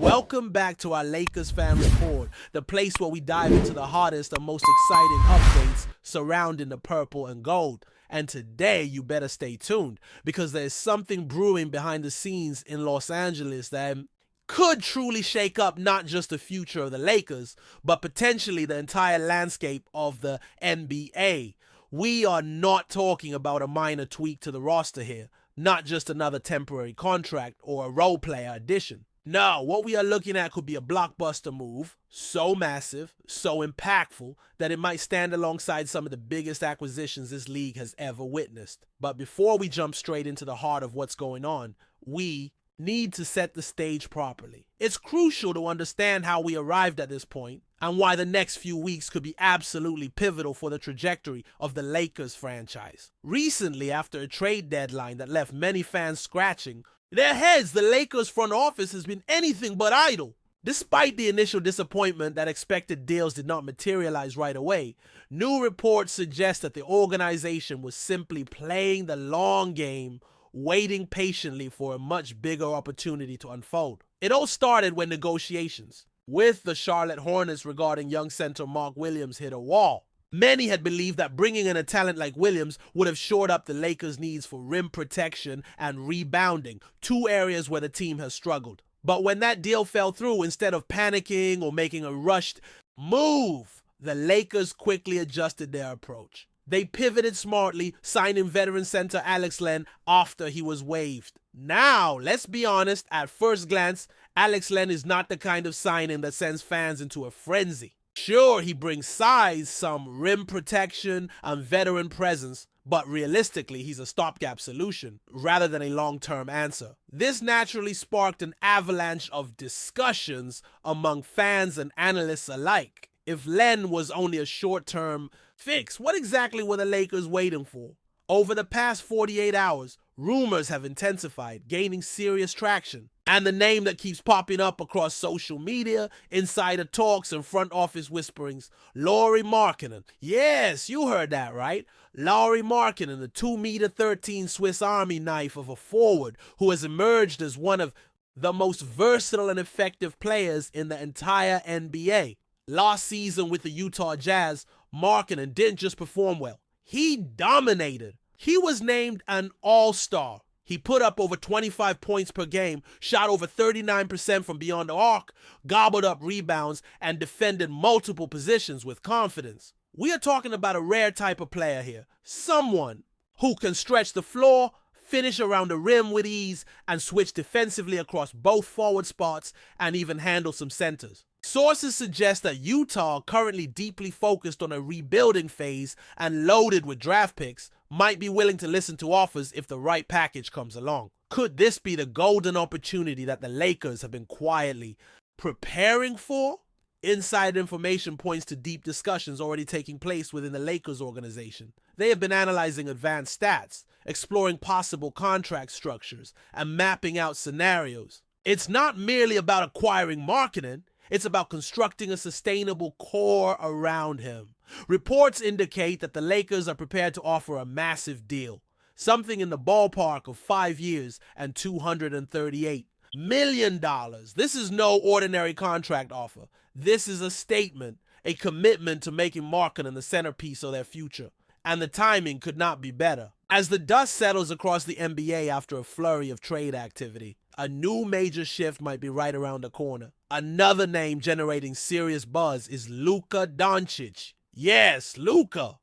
Welcome back to our Lakers Fan Report, the place where we dive into the hottest and most exciting updates surrounding the purple and gold. And today, you better stay tuned, because there's something brewing behind the scenes in Los Angeles that could truly shake up not just the future of the Lakers, but potentially the entire landscape of the NBA. We are not talking about a minor tweak to the roster here, not just another temporary contract or a role player addition. No, what we are looking at could be a blockbuster move, so massive, so impactful, that it might stand alongside some of the biggest acquisitions this league has ever witnessed. But before we jump straight into the heart of what's going on, we need to set the stage properly. It's crucial to understand how we arrived at this point and why the next few weeks could be absolutely pivotal for the trajectory of the Lakers franchise. Recently, after a trade deadline that left many fans scratching their heads, the Lakers front office has been anything but idle. Despite the initial disappointment that expected deals did not materialize right away, new reports suggest that the organization was simply playing the long game, waiting patiently for a much bigger opportunity to unfold. It all started when negotiations with the Charlotte Hornets regarding young center Mark Williams hit a wall. Many had believed that bringing in a talent like Williams would have shored up the Lakers' needs for rim protection and rebounding, two areas where the team has struggled. But when that deal fell through, instead of panicking or making a rushed move, the Lakers quickly adjusted their approach. They pivoted smartly, signing veteran center Alex Len after he was waived. Now, let's be honest, at first glance, Alex Len is not the kind of signing that sends fans into a frenzy. Sure, he brings size, some rim protection, and veteran presence, but realistically, he's a stopgap solution rather than a long-term answer. This naturally sparked an avalanche of discussions among fans and analysts alike. If Len was only a short-term fix, what exactly were the Lakers waiting for? Over the past 48 hours, rumors have intensified, gaining serious traction. And the name that keeps popping up across social media, insider talks, and front office whisperings, Lauri Markkanen. Yes, you heard that right. Lauri Markkanen, the 2'13" Swiss Army knife of a forward who has emerged as one of the most versatile and effective players in the entire NBA. Last season with the Utah Jazz, Markkanen didn't just perform well. He dominated. He was named an all-star. He put up over 25 points per game, shot over 39% from beyond the arc, gobbled up rebounds, and defended multiple positions with confidence. We are talking about a rare type of player here. Someone who can stretch the floor, finish around the rim with ease, and switch defensively across both forward spots, and even handle some centers. Sources suggest that Utah, currently deeply focused on a rebuilding phase and loaded with draft picks, might be willing to listen to offers if the right package comes along. Could this be the golden opportunity that the Lakers have been quietly preparing for? Inside information points to deep discussions already taking place within the Lakers organization. They have been analyzing advanced stats, exploring possible contract structures, and mapping out scenarios. It's not merely about acquiring Markkanen. It's about constructing a sustainable core around him. Reports indicate that the Lakers are prepared to offer a massive deal, something in the ballpark of 5 years and $238 million. This is no ordinary contract offer. This is a statement, a commitment to making Markkanen the centerpiece of their future. And the timing could not be better. As the dust settles across the NBA after a flurry of trade activity, a new major shift might be right around the corner. Another name generating serious buzz is Luka Doncic. Yes, Luka.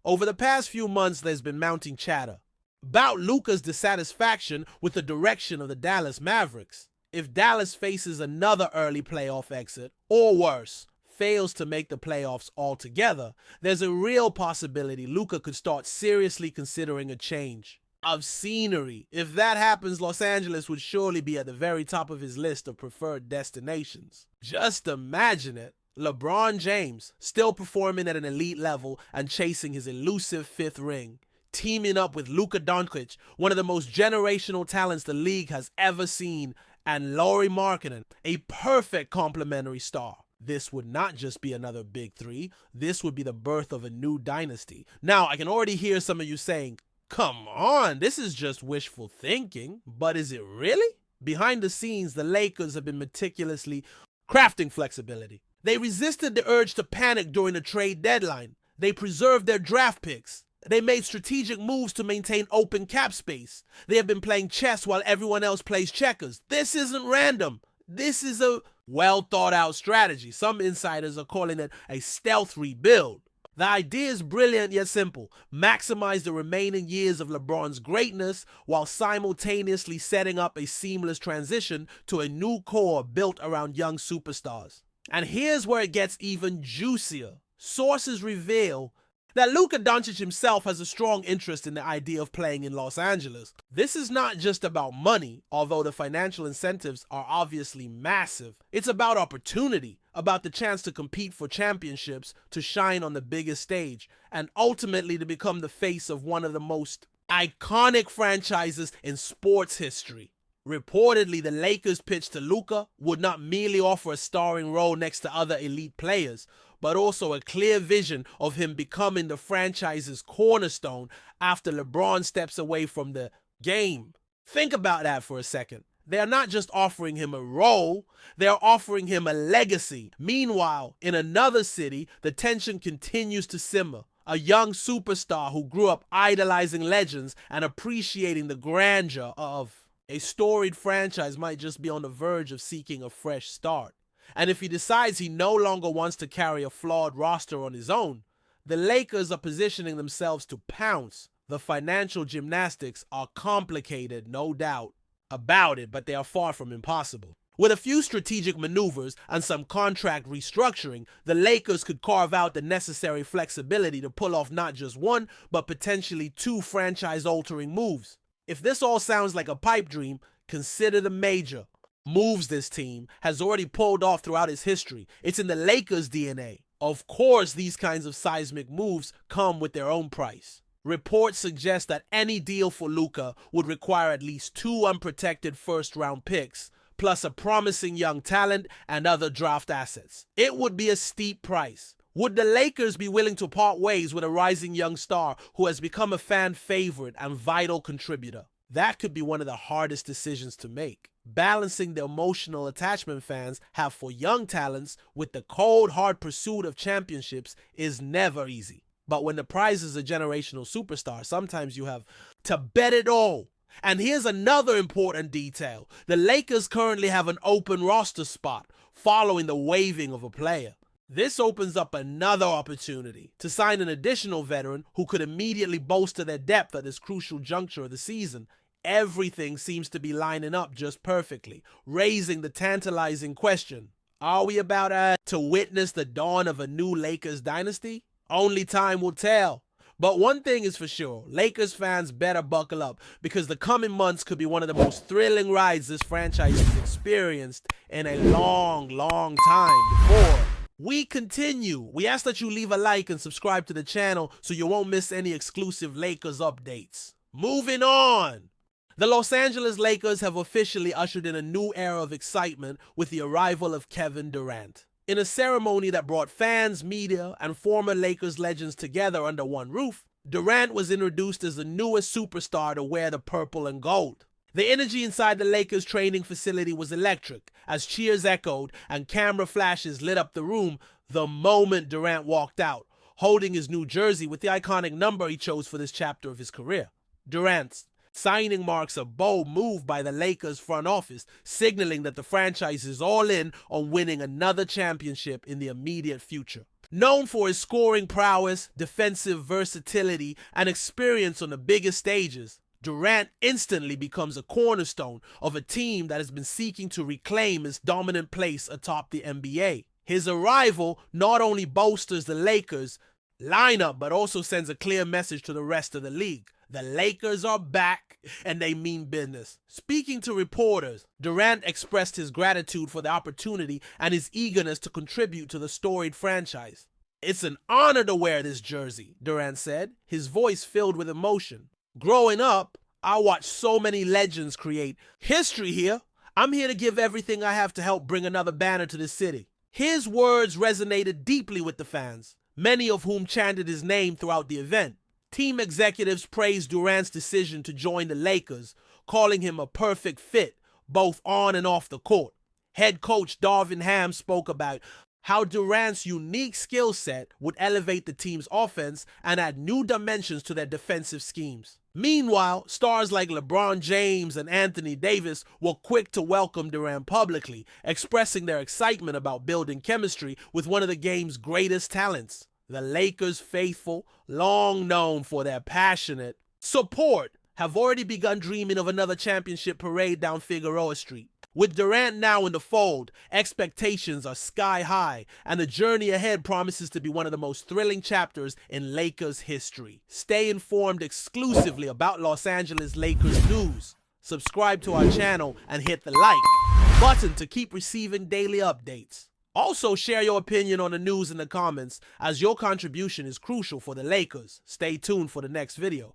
Over the past few months, there's been mounting chatter about Luka's dissatisfaction with the direction of the Dallas Mavericks. If Dallas faces another early playoff exit, or worse, fails to make the playoffs altogether, there's a real possibility Luka could start seriously considering a change of scenery. If that happens, Los Angeles would surely be at the very top of his list of preferred destinations. Just imagine it. LeBron James, still performing at an elite level and chasing his elusive fifth ring, teaming up with Luka Doncic, one of the most generational talents the league has ever seen, and Lauri Markkanen, a perfect complementary star. This would not just be another big three. This would be the birth of a new dynasty. Now, I can already hear some of you saying, come on, this is just wishful thinking. But is it really? Behind the scenes, the Lakers have been meticulously crafting flexibility. They resisted the urge to panic during the trade deadline. They preserved their draft picks. They made strategic moves to maintain open cap space. They have been playing chess while everyone else plays checkers. This isn't random. This is a well-thought-out strategy. Some insiders are calling it a stealth rebuild. The idea is brilliant yet simple. Maximize the remaining years of LeBron's greatness while simultaneously setting up a seamless transition to a new core built around young superstars. And here's where it gets even juicier. Sources reveal that Luka Doncic himself has a strong interest in the idea of playing in Los Angeles. This is not just about money, although the financial incentives are obviously massive. It's about opportunity, about the chance to compete for championships, to shine on the biggest stage, and ultimately to become the face of one of the most iconic franchises in sports history. Reportedly, the Lakers' pitch to Luka would not merely offer a starring role next to other elite players, but also a clear vision of him becoming the franchise's cornerstone after LeBron steps away from the game. Think about that for a second. They are not just offering him a role, they are offering him a legacy. Meanwhile, in another city, the tension continues to simmer. A young superstar who grew up idolizing legends and appreciating the grandeur of a storied franchise might just be on the verge of seeking a fresh start. And if he decides he no longer wants to carry a flawed roster on his own, the Lakers are positioning themselves to pounce. The financial gymnastics are complicated, no doubt about it, but they are far from impossible. With a few strategic maneuvers and some contract restructuring, the Lakers could carve out the necessary flexibility to pull off not just one, but potentially two franchise-altering moves. If this all sounds like a pipe dream, consider the major moves this team has already pulled off throughout its history. It's in the Lakers' DNA. Of course, these kinds of seismic moves come with their own price. Reports suggest that any deal for Luka would require at least 2 unprotected first-round picks, plus a promising young talent and other draft assets. It would be a steep price. Would the Lakers be willing to part ways with a rising young star who has become a fan favorite and vital contributor? That could be one of the hardest decisions to make. Balancing the emotional attachment fans have for young talents with the cold, hard pursuit of championships is never easy. But when the prize is a generational superstar, sometimes you have to bet it all. And here's another important detail. The Lakers currently have an open roster spot following the waiving of a player. This opens up another opportunity to sign an additional veteran who could immediately bolster their depth at this crucial juncture of the season. Everything seems to be lining up just perfectly, raising the tantalizing question: are we about to witness the dawn of a new Lakers dynasty? Only time will tell. But one thing is for sure, Lakers fans better buckle up, because the coming months could be one of the most thrilling rides this franchise has experienced in a long time. Before we continue, we ask that you leave a like and subscribe to the channel so you won't miss any exclusive Lakers updates. Moving on. The Los Angeles Lakers have officially ushered in a new era of excitement with the arrival of Kevin Durant. In a ceremony that brought fans, media, and former Lakers legends together under one roof, Durant was introduced as the newest superstar to wear the purple and gold. The energy inside the Lakers training facility was electric, as cheers echoed and camera flashes lit up the room the moment Durant walked out, holding his new jersey with the iconic number he chose for this chapter of his career. Durant's signing marks a bold move by the Lakers front office, signaling that the franchise is all in on winning another championship in the immediate future. Known for his scoring prowess, defensive versatility, and experience on the biggest stages, Durant instantly becomes a cornerstone of a team that has been seeking to reclaim its dominant place atop the NBA. His arrival not only bolsters the Lakers' lineup, but also sends a clear message to the rest of the league. The Lakers are back, and they mean business. Speaking to reporters, Durant expressed his gratitude for the opportunity and his eagerness to contribute to the storied franchise. "It's an honor to wear this jersey," Durant said, his voice filled with emotion. "Growing up, I watched so many legends create history here. I'm here to give everything I have to help bring another banner to this city." His words resonated deeply with the fans, many of whom chanted his name throughout the event. Team executives praised Durant's decision to join the Lakers, calling him a perfect fit, both on and off the court. Head coach Darvin Ham spoke about how Durant's unique skill set would elevate the team's offense and add new dimensions to their defensive schemes. Meanwhile, stars like LeBron James and Anthony Davis were quick to welcome Durant publicly, expressing their excitement about building chemistry with one of the game's greatest talents. The Lakers faithful, long known for their passionate support, have already begun dreaming of another championship parade down Figueroa Street. With Durant now in the fold, expectations are sky high, and the journey ahead promises to be one of the most thrilling chapters in Lakers history. Stay informed exclusively about Los Angeles Lakers news. Subscribe to our channel and hit the like button to keep receiving daily updates. Also, share your opinion on the news in the comments, as your contribution is crucial for the Lakers. Stay tuned for the next video.